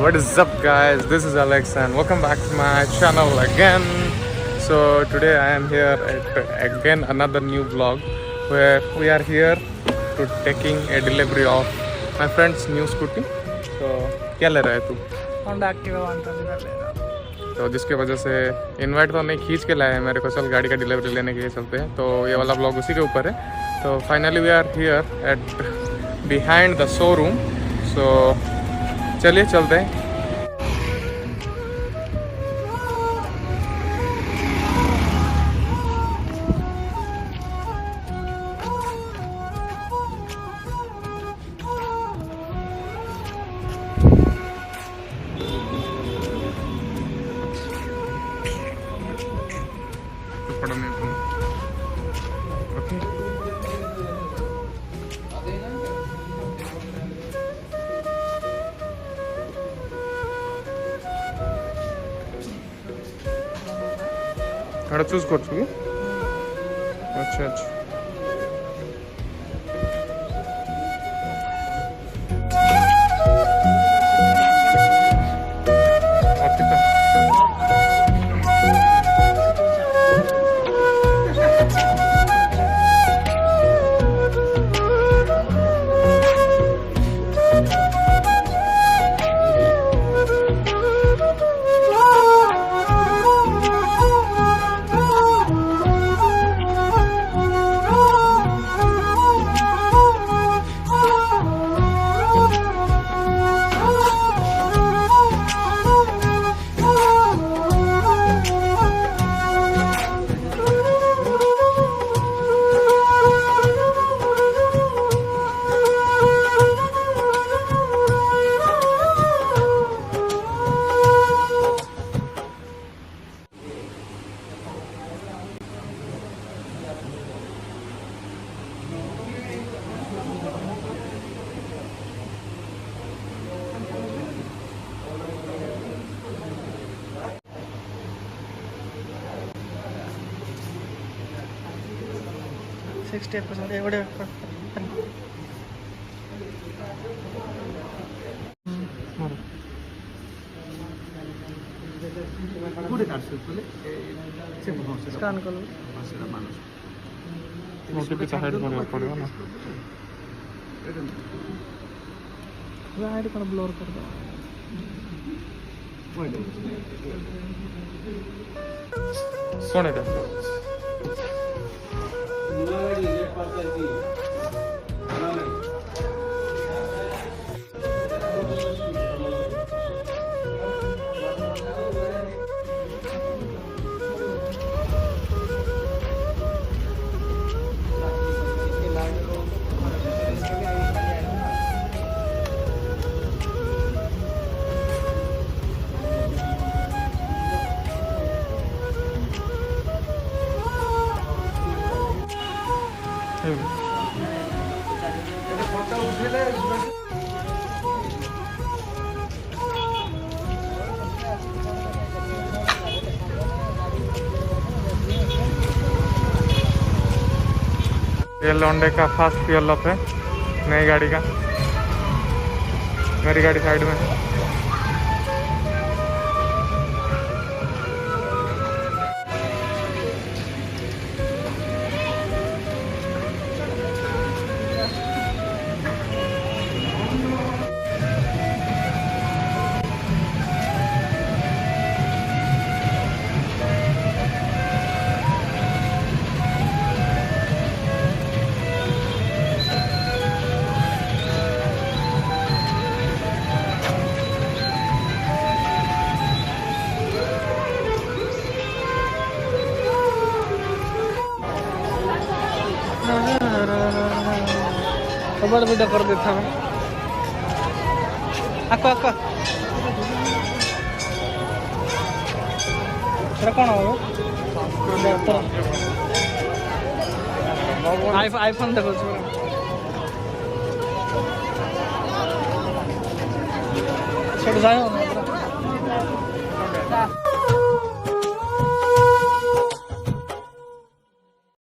What is up, guys? This is Alex and welcome back to my channel again. So today I am here at again another new vlog where we are here to taking a delivery of my friend's new scooty. So क्या ले रहा है तू? Honda Activa 120 ले रहा। तो जिसकी वजह से इनवाइट तो नहीं खींच के लाए हैं मेरे को, चल गाड़ी का डिलीवरी लेने के लिए चलते हैं। तो ये वाला ब्लॉग उसी के ऊपर है। तो finally we are here at behind the showroom. So चलिए चलते हैं। এটা চুজ করছো কি? আচ্ছা আচ্ছা എവിടെ स्कान करो हाइड କରିବାକୁ ପଡ଼ିବ ନା। हाइड कर ब्लर कर दो ଶୁଣ ଏଇଟା ये लौंडे का फास्ट फ्यूल अप है नई गाड़ी का। मेरी गाड़ी साइड में। बड़ वीडियो कर देता है आको आको एटा कौन हो आईफोन देखो छोड़ जाओ